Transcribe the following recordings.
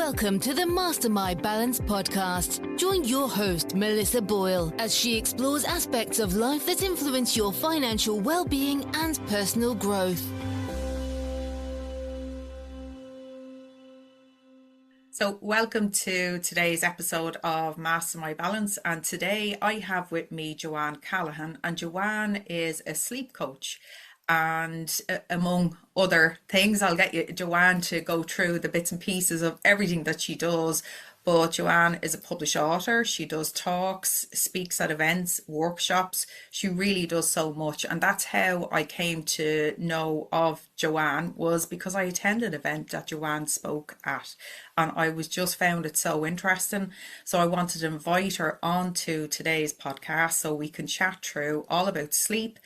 Welcome to the Master My Balance podcast. Join your host, Melissa Boyle, as she explores aspects of life that influence your financial well-being and personal growth. So welcome to today's episode of Master My Balance, and today I have with me Joanne Callaghan, and Joanne is a sleep coach. And among other things, I'll get you, Joanne, to go through the bits and pieces of everything that she does. But Joanne is a published author. She does talks, speaks at events, workshops. She really does so much. And that's how I came to know of Joanne, was because I attended an event that Joanne spoke at. And I was just found it so interesting. So I wanted to invite her onto today's podcast so we can chat through all about sleep,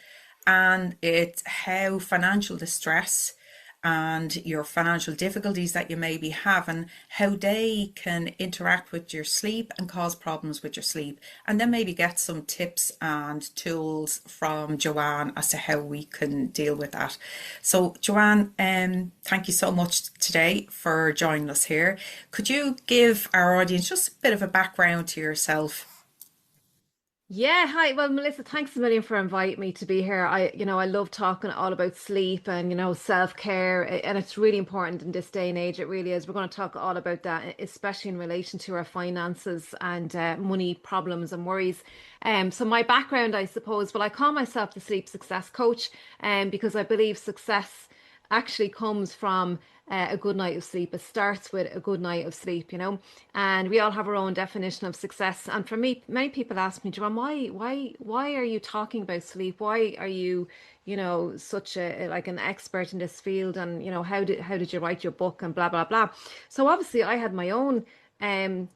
and it's how financial distress and your financial difficulties that you may be having, how they can interact with your sleep and cause problems with your sleep. And then maybe get some tips and tools from Joanne as to how we can deal with that. So Joanne, thank you so much today for joining us here. Could you give our audience just a bit of a background to yourself? Yeah, hi. Well, Melissa, thanks a million for inviting me to be here. I love talking all about sleep and, self-care, and it's really important in this day and age. It really is. We're going to talk all about that, especially in relation to our finances and money problems and worries. So my background, I suppose, well, I call myself the sleep success coach, because I believe success actually comes from a good night of sleep. It starts with a good night of sleep, and we all have our own definition of success. And for me, many people ask me, Joanne, why are you talking about sleep? Why are you, such a like an expert in this field? And how did you write your book and blah blah blah? So obviously, I had my own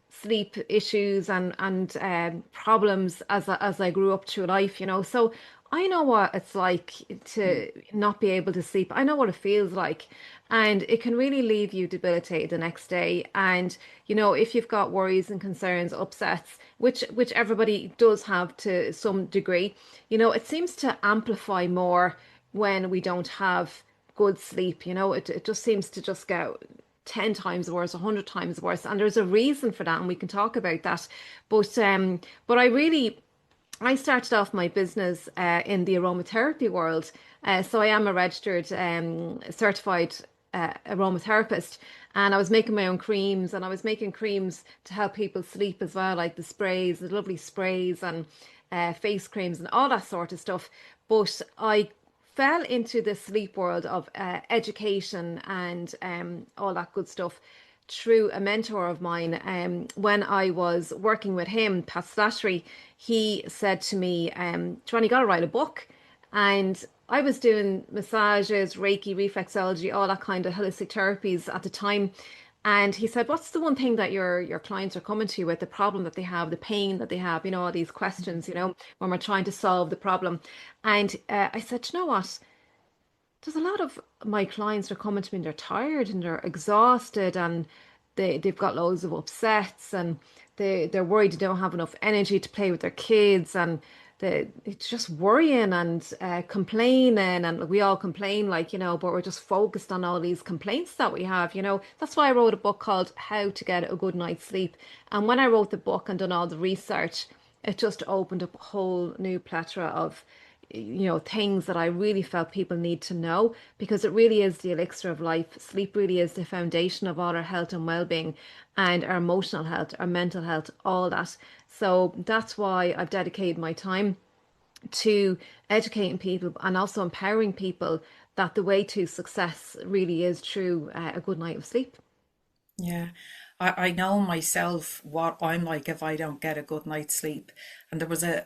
sleep issues and problems as I grew up through life, So I know what it's like to not be able to sleep. I know what it feels like. And it can really leave you debilitated the next day. And, if you've got worries and concerns, upsets, which everybody does have to some degree, it seems to amplify more when we don't have good sleep. It just seems to just get 10 times worse, 100 times worse. And there's a reason for that, and we can talk about that. But I started off my business in the aromatherapy world. So I am a registered, certified aromatherapist, and I was making my own creams, and I was making creams to help people sleep as well, like the sprays, the lovely sprays and face creams and all that sort of stuff. But I fell into the sleep world of education and all that good stuff through a mentor of mine. When I was working with him, Pat Slattery, he said to me, Joanne, you got to write a book. And I was doing massages, Reiki, reflexology, all that kind of holistic therapies at the time. And he said, what's the one thing that your clients are coming to you with, the problem that they have, the pain that they have, all these questions, when we're trying to solve the problem. And I said, you know what? There's a lot of my clients are coming to me and they're tired and they're exhausted, and they've got loads of upsets, and they're worried they don't have enough energy to play with their kids, and it's just worrying and complaining, and we all complain, but we're just focused on all these complaints that we have. That's why I wrote a book called How to Get a Good Night's Sleep. And when I wrote the book and done all the research, it just opened up a whole new plethora of things that I really felt people need to know, because it really is the elixir of life. Sleep really is the foundation of all our health and well-being, and our emotional health, our mental health, all that. So that's why I've dedicated my time to educating people and also empowering people that the way to success really is through a good night of sleep. Yeah, I know myself what I'm like if I don't get a good night's sleep. And there was a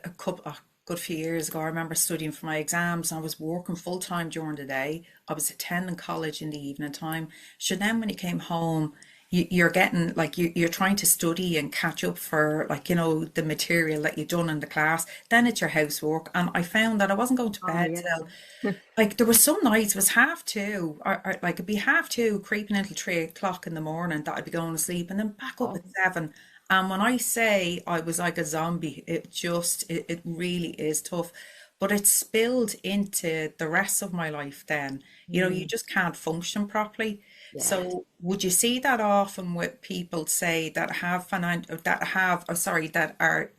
good few years ago, I remember studying for my exams, and I was working full time during the day. I was attending college in the evening time. So then when you came home, you're getting like you're trying to study and catch up for the material that you've done in the class. Then it's your housework, and I found that I wasn't going to Oh, bed yeah. till like there was some nights it was half two, or like it'd be half two, creeping into 3 o'clock in the morning that I'd be going to sleep, and then back up Oh, at seven. And when I say I was like a zombie, it really is tough. but it's spilled into the rest of my life then. You know, you Mm, just can't function properly. yeah. So would you see that often with people say that have that are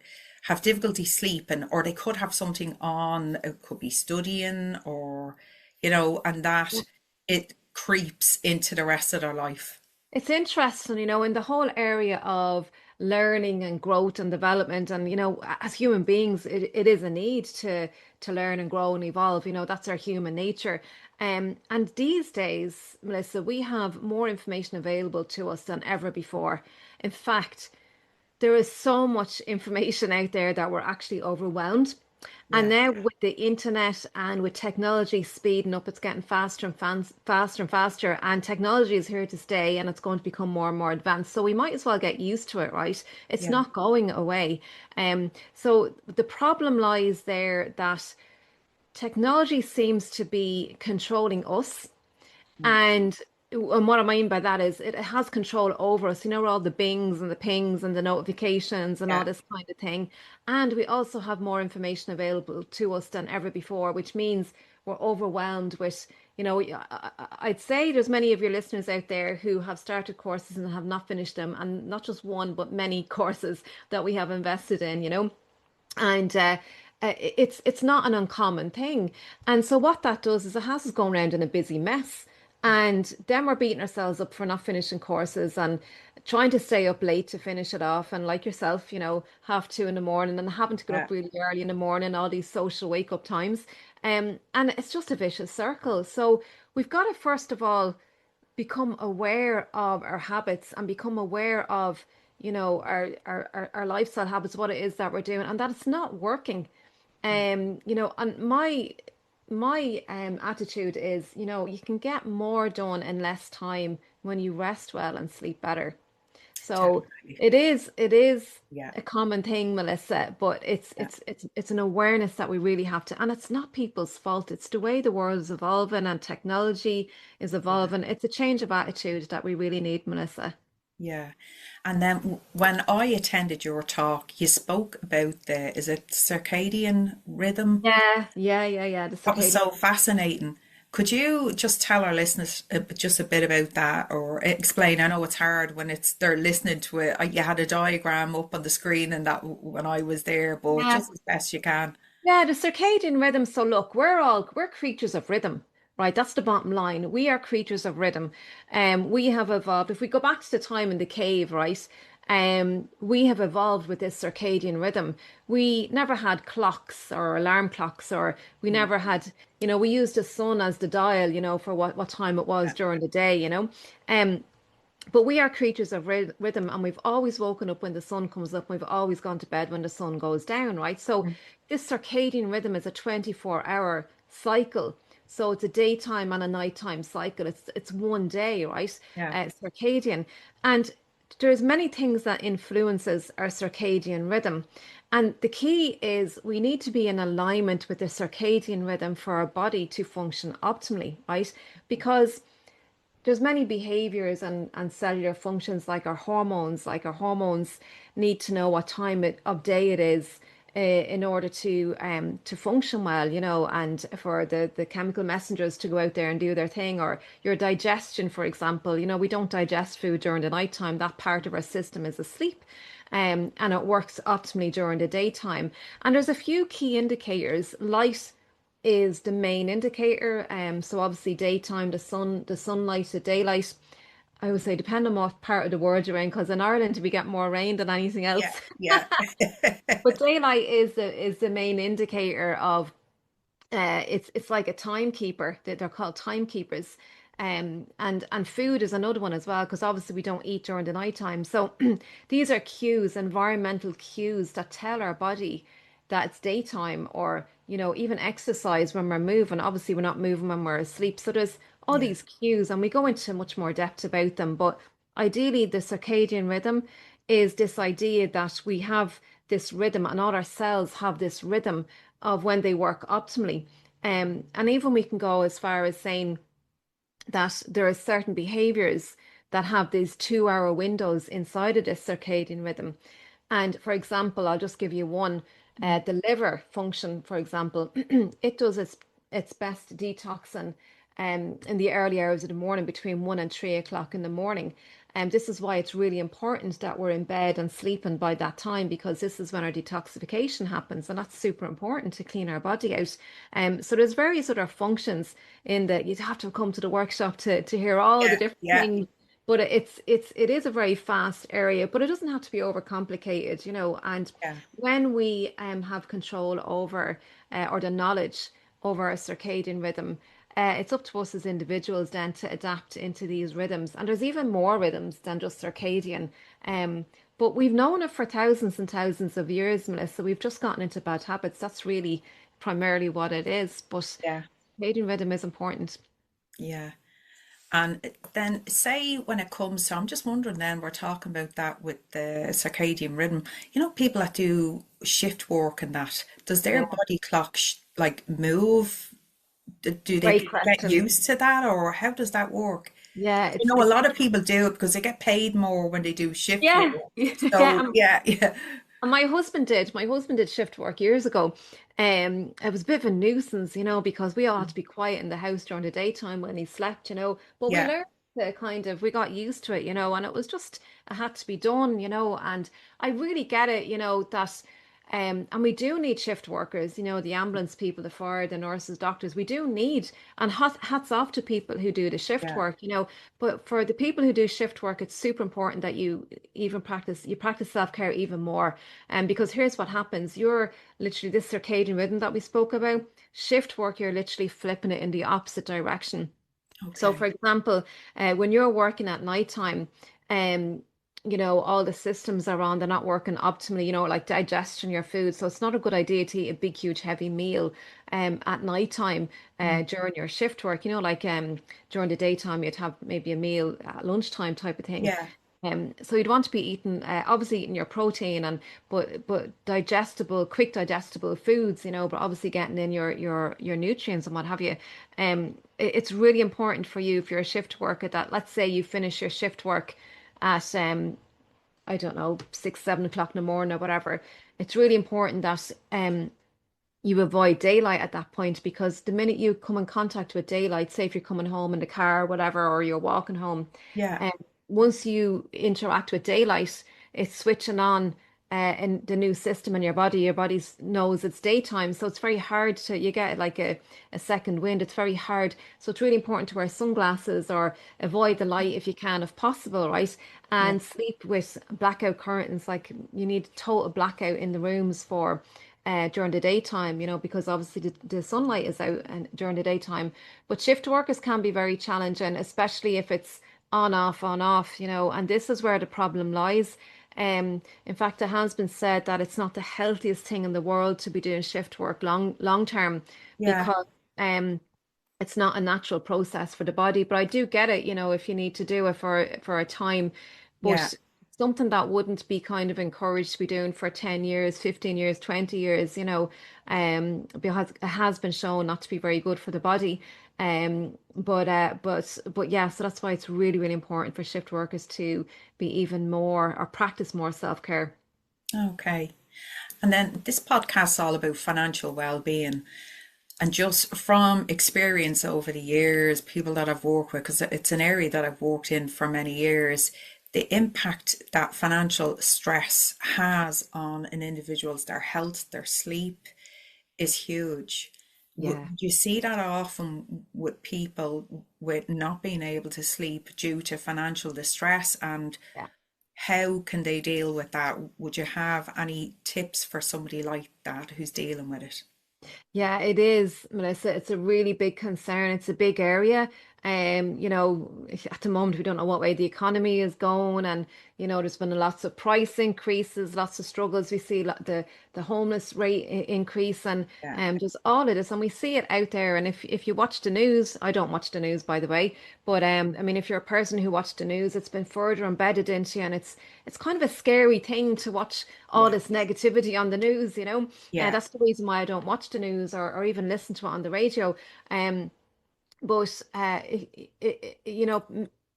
have difficulty sleeping, or they could have something on, it could be studying, or and that it creeps into the rest of their life. It's interesting, in the whole area of learning and growth and development. And, as human beings, it is a need to learn and grow and evolve. That's our human nature. And these days, Melissa, we have more information available to us than ever before. In fact, there is so much information out there that we're actually overwhelmed. And Yeah, now with the internet and with technology speeding up, it's getting faster and faster and faster. And technology is here to stay, and it's going to become more and more advanced. So we might as well get used to it, right? It's yeah, not going away. So the problem lies there that technology seems to be controlling us, mm, and what I mean by that is it has control over us, all the bings and the pings and the notifications and all yeah, this kind of thing. And we also have more information available to us than ever before, which means we're overwhelmed with, I'd say there's many of your listeners out there who have started courses and have not finished them, and not just one, but many courses that we have invested in. And it's not an uncommon thing. And so what that does is it has us going around in a busy mess. And then we're beating ourselves up for not finishing courses and trying to stay up late to finish it off. And like yourself, 2:30 in the morning and having to get yeah, up really early in the morning, all these social wake up times. And it's just a vicious circle. So we've got to first of all become aware of our habits and become aware of our lifestyle habits, what it is that we're doing, and that it's not working. And my attitude is, you can get more done in less time when you rest well and sleep better. So definitely. it is Yeah, a common thing, Melissa, but it's yeah, it's it's it's an awareness that we really have to, and it's not people's fault. It's the way the world is evolving and technology is yeah. evolving. It's a change of attitude that we really need, Melissa. Yeah. And then when I attended your talk, you spoke about is it circadian rhythm? Yeah, yeah, yeah, yeah. The That was circadian. so fascinating. Could you just tell our listeners just a bit about that, or explain? I know it's hard when they're listening to it. You had a diagram up on the screen and that when I was there, but Yeah, just as best you can. yeah, the circadian rhythm. So look, we're creatures of rhythm, right? That's the bottom line. We are creatures of rhythm. We have evolved. If we go back to the time in the cave, right? We have evolved with this circadian rhythm. We never had clocks or alarm clocks, or we Mm, never had, we used the sun as the dial, for what time it was yeah, during the day. Um, but we are creatures of rhythm, and we've always woken up when the sun comes up. We've always gone to bed when the sun goes down, right? So mm, this circadian rhythm is a 24-hour cycle. So it's a daytime and a nighttime cycle. It's one day, right? yeah, Circadian. And there's many things that influences our circadian rhythm. And the key is we need to be in alignment with the circadian rhythm for our body to function optimally, right? Because there's many behaviors and cellular functions like our hormones need to know what time of day it is in order to function well, and for the chemical messengers to go out there and do their thing. Or your digestion, for example, we don't digest food during the nighttime. That part of our system is asleep. And it works optimally during the daytime. And there's a few key indicators. Light is the main indicator. So obviously daytime, the sunlight, the daylight. I would say depend on what part of the world you're in, because in Ireland we get more rain than anything yeah, else. yeah, But daylight is the main indicator of it's like a timekeeper. They're called timekeepers. And food is another one as well, because obviously we don't eat during the nighttime. So these are cues, environmental cues that tell our body that it's daytime, or even exercise when we're moving. Obviously we're not moving when we're asleep. So there's all yeah, these cues, and we go into much more depth about them. But ideally, the circadian rhythm is this idea that we have this rhythm, and all our cells have this rhythm of when they work optimally. And even we can go as far as saying that there are certain behaviors that have these 2-hour windows inside of this circadian rhythm. And for example, I'll just give you one. The liver function, for example, it does its best detoxing in the early hours of the morning between 1 and 3 o'clock in the morning. And this is why it's really important that we're in bed and sleeping by that time, because this is when our detoxification happens, and that's super important to clean our body out. So there's various other functions in that. You'd have to come to the workshop to hear all the Yeah, different yeah, things. But it is a very fast area, but it doesn't have to be overcomplicated, And yeah, when we have control over or the knowledge over our circadian rhythm, it's up to us as individuals then to adapt into these rhythms. And there's even more rhythms than just circadian. Um, but we've known it for thousands and thousands of years, Melissa. We've just gotten into bad habits. That's really primarily what it is. But yeah, circadian rhythm is important. yeah. And then, say when it comes to, I'm just wondering, then we're talking about that with the circadian rhythm. People that do shift work and that, does their Yeah, body clock like move? Do they great get question. used to that, or how does that work? Yeah, A lot of people do it because they get paid more when they do shift work. yeah, So yeah. yeah, yeah, And my husband did. My husband did shift work years ago. It was a bit of a nuisance, because we all had to be quiet in the house during the daytime when he slept, But we yeah, learned to we got used to it, and it was just, it had to be done, And I really get it, that, and we do need shift workers, the ambulance people, the fire, the nurses, doctors, we do need, and hats off to people who do the shift yeah, work, But for the people who do shift work, it's super important that you practice self-care even more. And because here's what happens, you're literally this circadian rhythm that we spoke about, shift work, you're literally flipping it in the opposite direction. So, okay, for example, when you're working at nighttime, um, all the systems are on, they're not working optimally, like digestion, your food. So it's not a good idea to eat a big, huge, heavy meal at nighttime mm, during your shift work, like during the daytime, you'd have maybe a meal at lunchtime type of thing. yeah, So you'd want to be eating, obviously eating your protein and but digestible, quick digestible foods, but obviously getting in your nutrients and what have you. It's really important for you if you're a shift worker that, let's say you finish your shift work at I don't know, 6, 7 o'clock in the morning or whatever. It's really important that you avoid daylight at that point, because the minute you come in contact with daylight, say if you're coming home in the car or whatever, or you're walking home, yeah, um, once you interact with daylight, it's switching on in the new system in your body. Your body knows it's daytime, so it's very hard to, you get like a second wind. It's very hard. So it's really important to wear sunglasses or avoid the light if you can, if possible, right? yeah, And sleep with blackout curtains. Like you need total blackout in the rooms for during the daytime, because obviously the sunlight is out and during the daytime. But shift workers can be very challenging, especially if it's on off, and this is where the problem lies. In fact, it has been said that it's not the healthiest thing in the world to be doing shift work long term, yeah, because um it's not a natural process for the body. But I do get it, if you need to do it for a time, yeah, but something that wouldn't be kind of encouraged to be doing for 10 years, 15 years, 20 years, because it has been shown not to be very good for the body. But yeah, so that's why it's really, really important for shift workers to be even more or practice more self-care. okay. And then this podcast is all about financial well-being. And just from experience over the years, people that I've worked with, because it's an area that I've worked in for many years, the impact that financial stress has on an individual's, their health, their sleep is huge. Yeah. You see that often with people with not being able to sleep due to financial distress, and how can they deal with that? Would you have any tips for somebody like that who's dealing with it? Yeah, it is, Melissa. It's a really big concern. It's a big area. At the moment we don't know what way the economy is going, and there's been lots of price increases, lots of struggles. We see the homeless rate increase, and Yeah, just all of this, and we see it out there. And if you watch the news, I don't watch the news, by the way, but I mean, if you're a person who watched the news, it's been further embedded into you, and it's kind of a scary thing to watch all yeah, this negativity on the news. yeah, That's the reason why I don't watch the news or even listen to it on the radio. But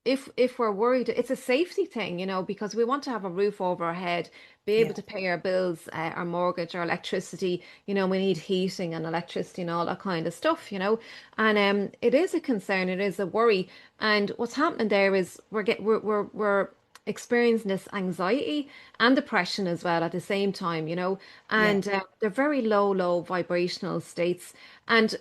if we're worried, it's a safety thing, because we want to have a roof over our head, be able Yeah. to pay our bills, our mortgage, our electricity. We need heating and electricity and all that kind of stuff. And it is a concern, it is a worry. And what's happening there is we're experiencing this anxiety and depression as well at the same time. Yeah. And they're very low vibrational states. And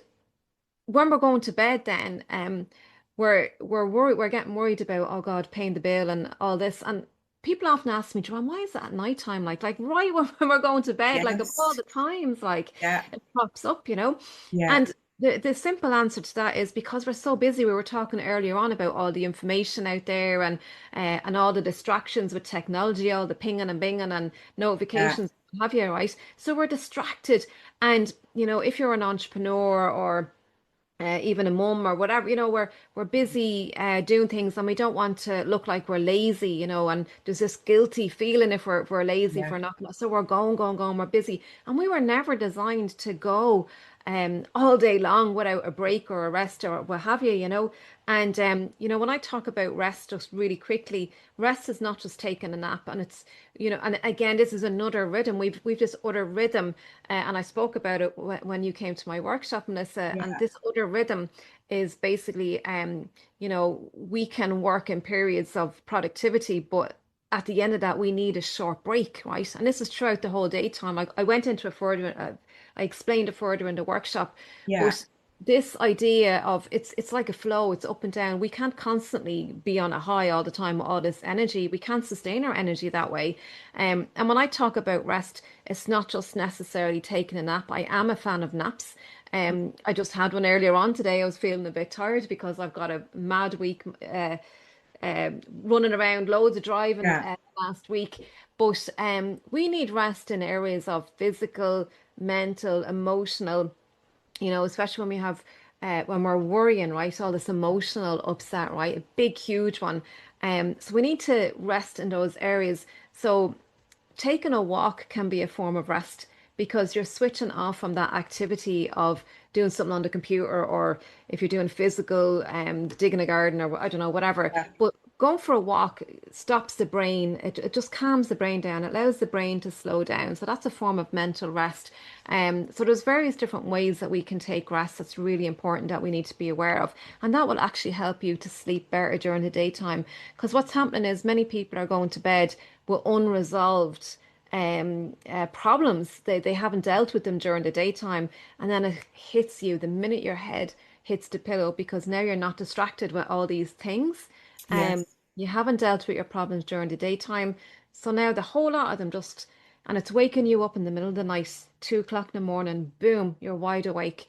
when we're going to bed then we're worried, we're getting worried about, oh God, paying the bill and all this. And people often ask me, Joanne, why is that at night time, like right when we're going to bed, like of all Yes. the times, like Yeah. it pops up. Yeah. And the simple answer to that is because we're so busy. We were talking earlier on about all the information out there and all the distractions with technology, all the pinging and binging and Yeah. notifications, have you, right? So we're distracted. And if you're an entrepreneur or even a mum or whatever, we're busy doing things, and we don't want to look like we're lazy, and there's this guilty feeling if we're lazy, if Yeah. we're not. So we're going, we're busy, and we were never designed to go all day long without a break or a rest or what have you. And when I talk about rest, just really quickly, rest is not just taking a nap, and it's and again, this is another rhythm. We've this other rhythm, and I spoke about it when you came to my workshop, Melissa. And Yeah. this other rhythm is basically, we can work in periods of productivity, but at the end of that, we need a short break, right? And this is throughout the whole daytime. I went into it further. I explained it further in the workshop, Yeah. but this idea of it's like a flow, it's up and down. We can't constantly be on a high all the time with all this energy. We can't sustain our energy that way. And when I talk about rest, it's not just necessarily taking a nap. I am a fan of naps. I just had one earlier on today. I was feeling a bit tired because I've got a mad week running around, loads of driving Yeah. last week. But we need rest in areas of physical, mental, emotional, especially when we have when we're worrying, right? All this emotional upset, right? A big, huge one. So we need to rest in those areas. So taking a walk can be a form of rest because you're switching off from that activity of doing something on the computer, or if you're doing physical, digging a garden, or I don't know, whatever. Yeah. But going for a walk stops the brain. It just calms the brain down. It allows the brain to slow down. So that's a form of mental rest. So there's various different ways that we can take rest. That's really important that we need to be aware of. And that will actually help you to sleep better during the daytime. Because what's happening is many people are going to bed with unresolved problems. They haven't dealt with them during the daytime, and then it hits you the minute your head hits the pillow because now you're not distracted with all these things. Um, Yes. you haven't dealt with your problems during the daytime, so now the whole lot of them just, and it's waking you up in the middle of the night, 2 o'clock in the morning, boom, you're wide awake,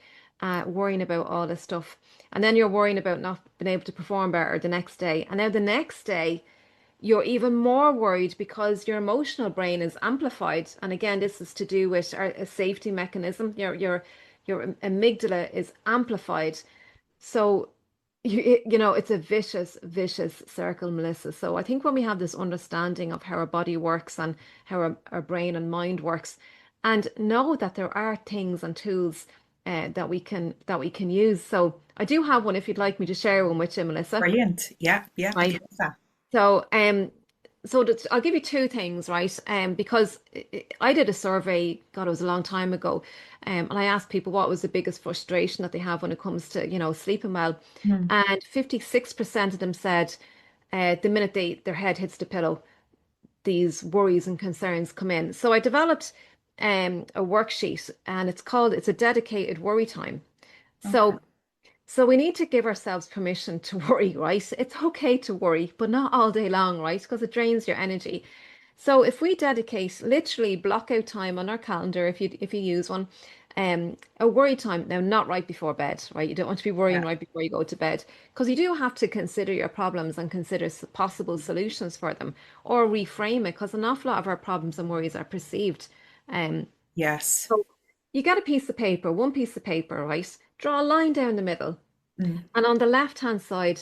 worrying about all this stuff, and then you're worrying about not being able to perform better the next day, and now the next day you're even more worried because your emotional brain is amplified. And again, this is to do with a safety mechanism. Your amygdala is amplified. So it's a vicious circle, Melissa. So I think when we have this understanding of how our body works and how our brain and mind works, and know that there are things and tools that we can use. So I do have one if you'd like me to share one with you, Melissa. Brilliant. Yeah. Yeah. I'd Right. love that. So, I'll give you two things, right? Because I did a survey, God, it was a long time ago, and I asked people what was the biggest frustration that they have when it comes to, sleeping well, Hmm. and 56% of them said, the minute their head hits the pillow, these worries and concerns come in. So I developed a worksheet, and it's a dedicated worry time. Okay. So we need to give ourselves permission to worry, right? It's okay to worry, but not all day long, right? Because it drains your energy. So if we dedicate literally block out time on our calendar, if you use one, a worry time, now not right before bed, right? You don't want to be worrying Yeah. right before you go to bed because you do have to consider your problems and consider possible solutions for them or reframe it because an awful lot of our problems and worries are perceived. Um, Yes. so you get a piece of paper, one piece of paper, right? Draw a line down the middle. Mm. And on the left-hand side,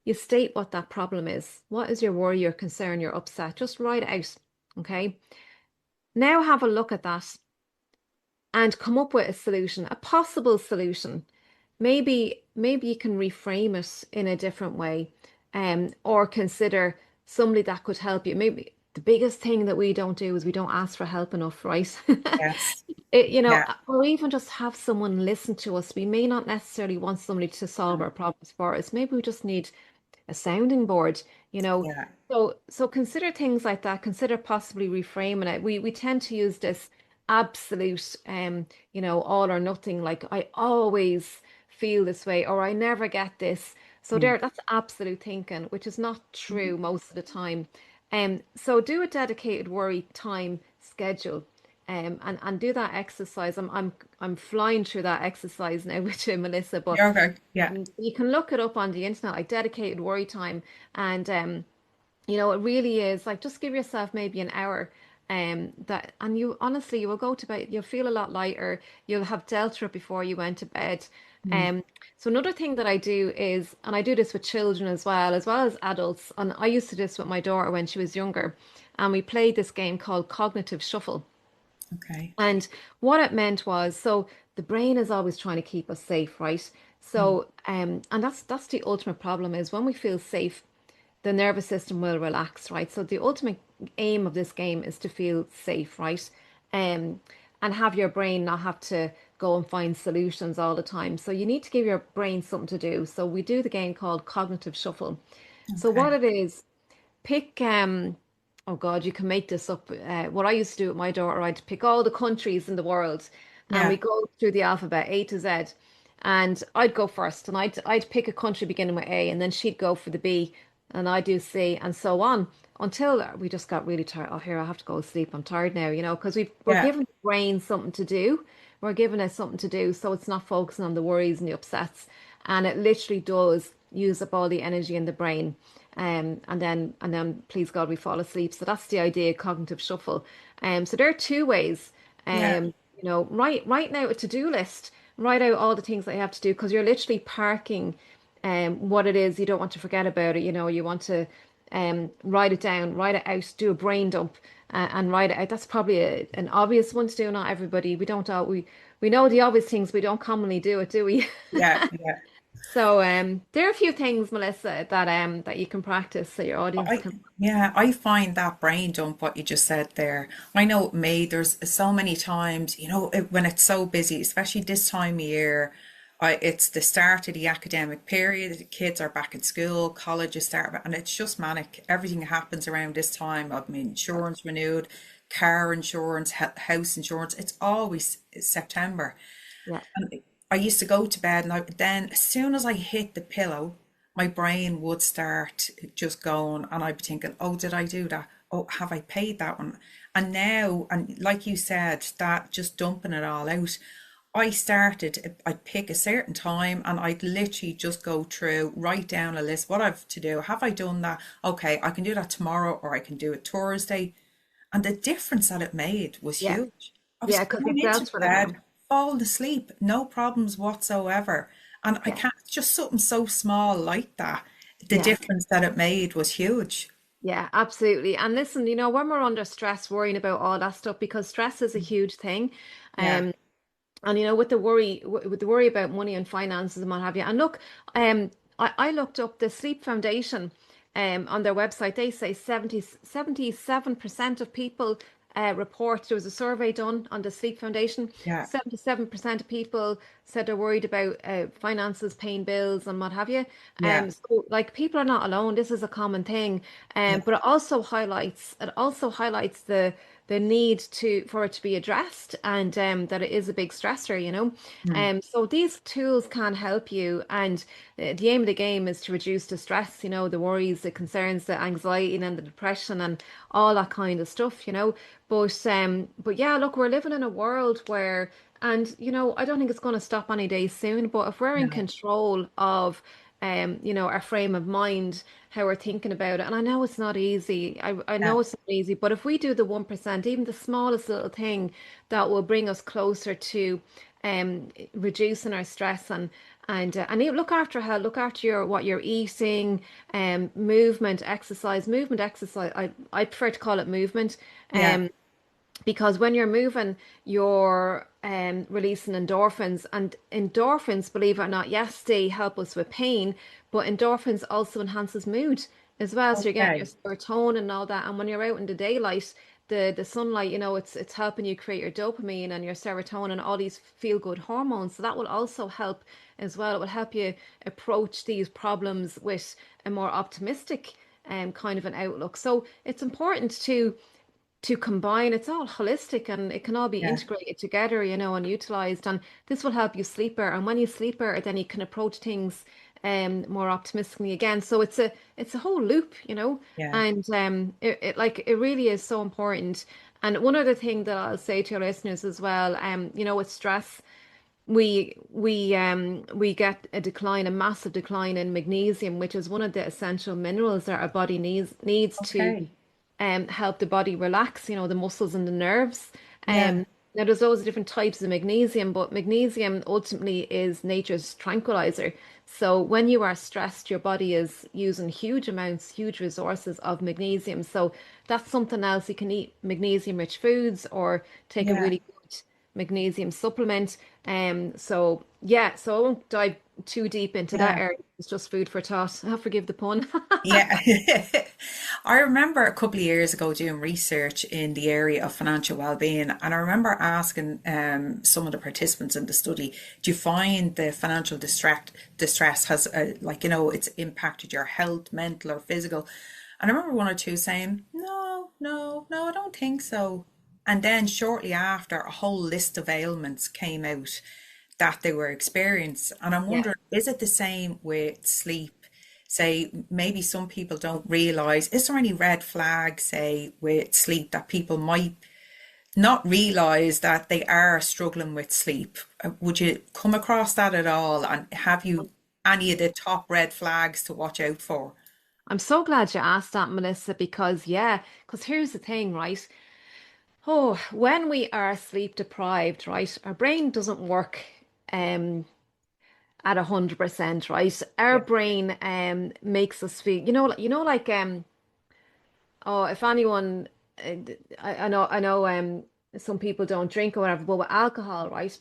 you state what that problem is. What is your worry, your concern, your upset? Just write it out. Okay. Now have a look at that and come up with a solution, a possible solution. Maybe you can reframe it in a different way. or consider somebody that could help you. Maybe the biggest thing that we don't do is we don't ask for help enough, right? Yes. It, Yeah. or even just have someone listen to us. We may not necessarily want somebody to solve our problems for us. Maybe we just need a sounding board, you know. Yeah. So consider things like that. Consider possibly reframing it. We tend to use this absolute all or nothing, like I always feel this way or I never get this. So Mm. that's absolute thinking, which is not true most of the time. So do a dedicated worry time schedule. And do that exercise. I'm flying through that exercise now with you, Melissa, but Yeah, okay. Yeah. you can look it up on the internet, like dedicated worry time. And it really is like just give yourself maybe an hour. That and you honestly you will go to bed, you'll feel a lot lighter, you'll have dealt with it before you went to bed. Mm. Um, so another thing that I do is, and I do this with children as well as adults, and I used to do this with my daughter when she was younger, and we played this game called cognitive shuffle. Okay. And what it meant was, so the brain is always trying to keep us safe, right? Mm. So, and that's the ultimate problem is when we feel safe, the nervous system will relax, right? So the ultimate aim of this game is to feel safe, right? Um, and have your brain not have to go and find solutions all the time. So you need to give your brain something to do. So we do the game called cognitive shuffle. So what Okay. it is, pick oh God, you can make this up. What I used to do with my daughter, I'd pick all the countries in the world and we Yeah. go through the alphabet A to Z. And I'd go first and I'd pick a country beginning with A and then she'd go for the B and I do C and so on until we just got really tired. Oh, here, I have to go to sleep. I'm tired now, because we're Yeah. giving the brain something to do. We're giving it something to do so it's not focusing on the worries and the upsets. And it literally does use up all the energy in the brain. And then please God we fall asleep. So that's the idea, cognitive shuffle. So there are two ways. Yeah. Write now a to-do list. Write out all the things that you have to do because you're literally parking what it is you don't want to forget about it. You want to write it down, write it out, do a brain dump, and write it out. That's probably an obvious one to do. Not everybody. We don't all we know the obvious things. We don't commonly do it, do we? Yeah. Yeah. So there are a few things, Melissa, that you can practice so your audience I can. yeah, I find that brain dump what you just said there. I know it may there's so many times, when it's so busy, especially this time of year, it's the start of the academic period. The kids are back in school, colleges start, and it's just manic. Everything happens around this time. I've my insurance renewed, car insurance, house insurance. It's always September. Yeah, And I used to go to bed, and then as soon as I hit the pillow, my brain would start just going, and I'd be thinking, "Oh, did I do that? Oh, have I paid that one?" And now, and like you said, that just dumping it all out. I'd pick a certain time and I'd literally just go through, write down a list, what I've to do. Have I done that? Okay, I can do that tomorrow or I can do it Thursday. And the difference that it made was yeah, huge. I was yeah, because going you've into dealt with it bed, now. falling asleep, no problems whatsoever. And I Yeah, can't, just something so small like that, the yeah. difference that it made was huge. Yeah, absolutely. And listen, when we're under stress, worrying about all that stuff, because stress is a huge thing. Yeah, Um, and with the worry about money and finances and what have you. And look, I looked up the Sleep Foundation, on their website. They say 77% of people report there was a survey done on the Sleep Foundation. yeah, 77% of people said they're worried about finances, paying bills, and what have you. yeah, So like people are not alone. This is a common thing. yeah. But it also highlights the need for it to be addressed and that it is a big stressor. Mm. So these tools can help you, and the aim of the game is to reduce the stress, the worries, the concerns, the anxiety, and the depression, and all that kind of stuff. But yeah, look, we're living in a world where, and I don't think it's going to stop any day soon. But if we're in No, control of our frame of mind, how we're thinking about it. And I know it's not easy. I yeah, know it's not easy, but if we do the 1%, even the smallest little thing that will bring us closer to reducing our stress and look after health, look after what you're eating, movement, exercise. I prefer to call it movement. yeah, Um, because when you're moving, you're releasing endorphins, and endorphins, believe it or not, yes, they help us with pain, but endorphins also enhances mood as well. So you're getting your Okay. serotonin and all that. And when you're out in the daylight, the sunlight, it's helping you create your dopamine and your serotonin, all these feel good hormones. So that will also help as well. It will help you approach these problems with a more optimistic kind of an outlook. So it's important to combine. It's all holistic and it can all be Yeah. integrated together, and utilized. And this will help you sleep better. And when you sleep better, then you can approach things more optimistically again. So it's a whole loop, Yeah. and it really is so important. And one other thing that I'll say to your listeners as well, with stress, we get a massive decline in magnesium, which is one of the essential minerals that our body needs to Okay. help the body relax, the muscles and the nerves. Yeah. Now there's loads of different types of magnesium, but magnesium ultimately is nature's tranquilizer. So when you are stressed, your body is using huge amounts, huge resources of magnesium. So that's something else. You can eat magnesium-rich foods or take a Yeah. really good magnesium supplement. So yeah, so I won't dive too deep into that Yeah. area. It's just food for thought. Forgive the pun. Yeah. I remember a couple of years ago doing research in the area of financial well-being, and I remember asking some of the participants in the study, do you find the financial distress has it's impacted your health, mental or physical? And I remember one or two saying, no, no, no, I don't think so. And then shortly after, a whole list of ailments came out that they were experiencing. And I'm Yeah. wondering, is it the same with sleep? Say, maybe some people don't realize, is there any red flags, say, with sleep that people might not realize that they are struggling with sleep? Would you come across that at all? And have you any of the top red flags to watch out for? I'm so glad you asked that, Melissa, because yeah, because here's the thing, right? Oh, when we are sleep deprived, right, our brain doesn't work um at 100%, right? Our Yeah. brain makes us feel, like oh, if anyone I know some people don't drink or whatever, but with alcohol, right?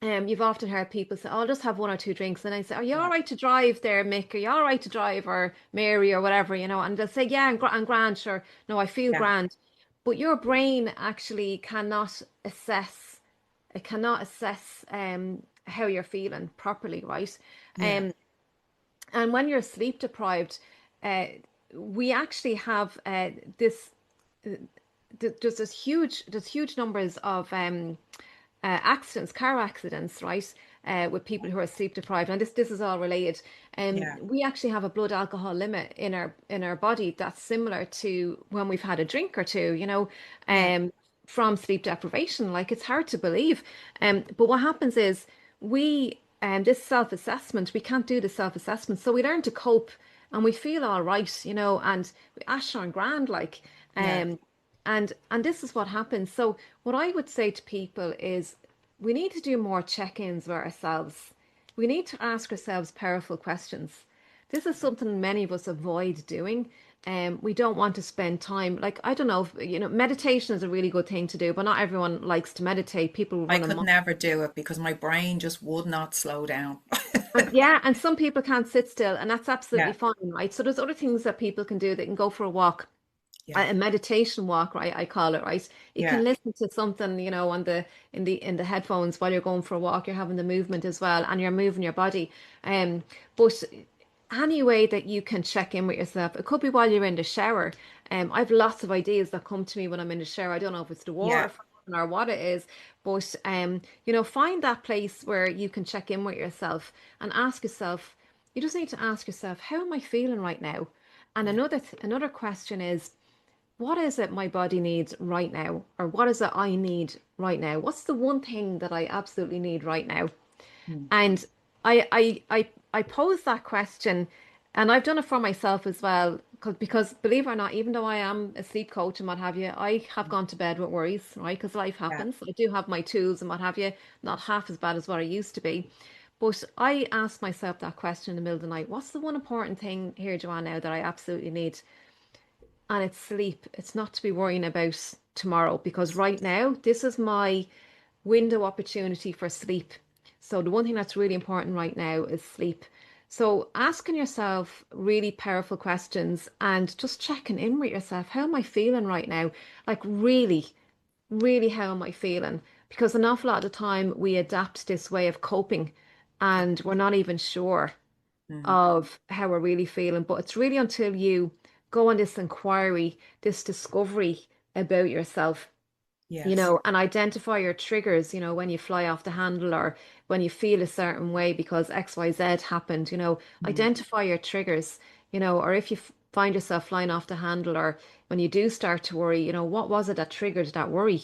You've often heard people say, "Oh, I'll just have one or two drinks," and I say, "Are you all Yeah. right to drive there, Mick? Are you all right to drive, or Mary, or whatever, And they'll say, "Yeah, I'm grand, sure. No, I feel Yeah. grand." But your brain actually cannot assess. It cannot assess how you're feeling properly, right? Yeah. Um, and when you're sleep deprived, uh, we actually have this. There's huge numbers of accidents, car accidents, right? With people who are sleep deprived, and this is all related. Yeah. We actually have a blood alcohol limit in our body that's similar to when we've had a drink or two, Yeah. from sleep deprivation. Like it's hard to believe. But what happens is we this self-assessment, we can't do the self-assessment, so we learn to cope and we feel all right, and we ash on grand like. Yeah. Um, and this is what happens. So what I would say to people is we need to do more check-ins with ourselves. We need to ask ourselves powerful questions. This is something many of us avoid doing. We don't want to spend time, like, I don't know, meditation is a really good thing to do, but not everyone likes to meditate. People I run could amok. never do it because my brain just would not slow down. Yeah, and some people can't sit still, and that's absolutely Yeah. fine, right? So there's other things that people can do. They can go for a walk, Yeah. a meditation walk, right? I call it, right? You Yeah. can listen to something, on the headphones while you're going for a walk. You're having the movement as well, and you're moving your body. But any way that you can check in with yourself, it could be while you're in the shower. I've lots of ideas that come to me when I'm in the shower. I don't know if it's the water Yeah. fountain or what it is, but find that place where you can check in with yourself and ask yourself. You just need to ask yourself, how am I feeling right now? And Yeah. another question is, what is it my body needs right now? Or what is it I need right now? What's the one thing that I absolutely need right now? Mm. And I pose that question, and I've done it for myself as well. Because believe it or not, even though I am a sleep coach and what have you, I have gone to bed with worries, right? Because life Yeah. happens. I do have my tools and what have you, not half as bad as what I used to be. But I ask myself that question in the middle of the night. What's the one important thing here, Joanne, now that I absolutely need? And it's sleep. It's not to be worrying about tomorrow, because right now this is my window opportunity for sleep. So the one thing that's really important right now is sleep. So asking yourself really powerful questions and just checking in with yourself. How am I feeling right now? Like really, really, how am I feeling? Because an awful lot of the time we adapt this way of coping and we're not even sure Mm. of how we're really feeling. But it's really until you go on this inquiry, this discovery about yourself, Yes. and identify your triggers, when you fly off the handle or when you feel a certain way because XYZ happened, Mm. identify your triggers, or if you find yourself flying off the handle or when you do start to worry, what was it that triggered that worry?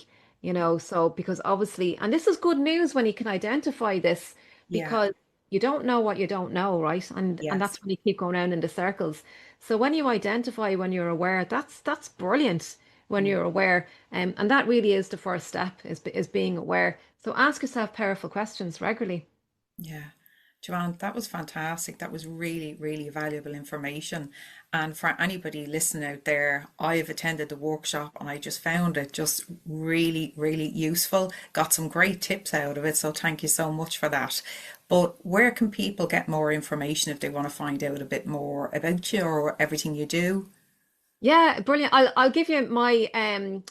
So because obviously, and this is good news when you can identify this, Yeah. because you don't know what you don't know, right? And Yes. that's when you keep going around in the circles. So when you identify, when you're aware, that's brilliant when Mm. you're aware. And that really is the first step, is being aware. So ask yourself powerful questions regularly. Yeah. Joanne, that was fantastic. That was really, really valuable information. And for anybody listening out there, I've attended the workshop and I just found it just really, really useful. Got some great tips out of it. So thank you so much for that. But where can people get more information if they want to find out a bit more about you or everything you do? Yeah, brilliant. I'll give you my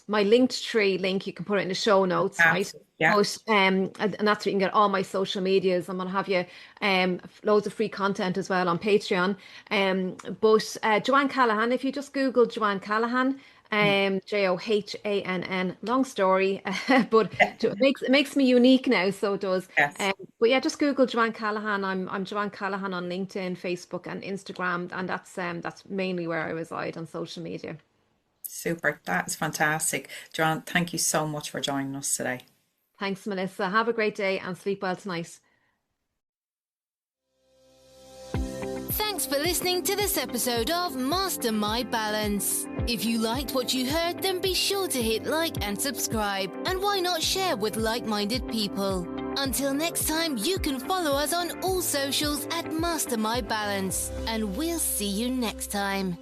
linked tree link. You can put it in the show notes, right? Fantastic. Yeah. But and that's where you can get all my social medias. I'm gonna have you loads of free content as well on Patreon. But Joanne Callaghan, if you just Google Joanne Callaghan, Mm. Johann, long story, but Yeah. it makes me unique now, so it does. Yes. But yeah, just Google Joanne Callaghan. I'm Joanne Callaghan on LinkedIn, Facebook, and Instagram, and that's mainly where I reside on social media. Super. That is fantastic. Joanne, thank you so much for joining us today. Thanks, Melissa. Have a great day and sleep well tonight. Thanks for listening to this episode of Master My Balance. If you liked what you heard, then be sure to hit like and subscribe. And why not share with like-minded people? Until next time, you can follow us on all socials at Master My Balance. And we'll see you next time.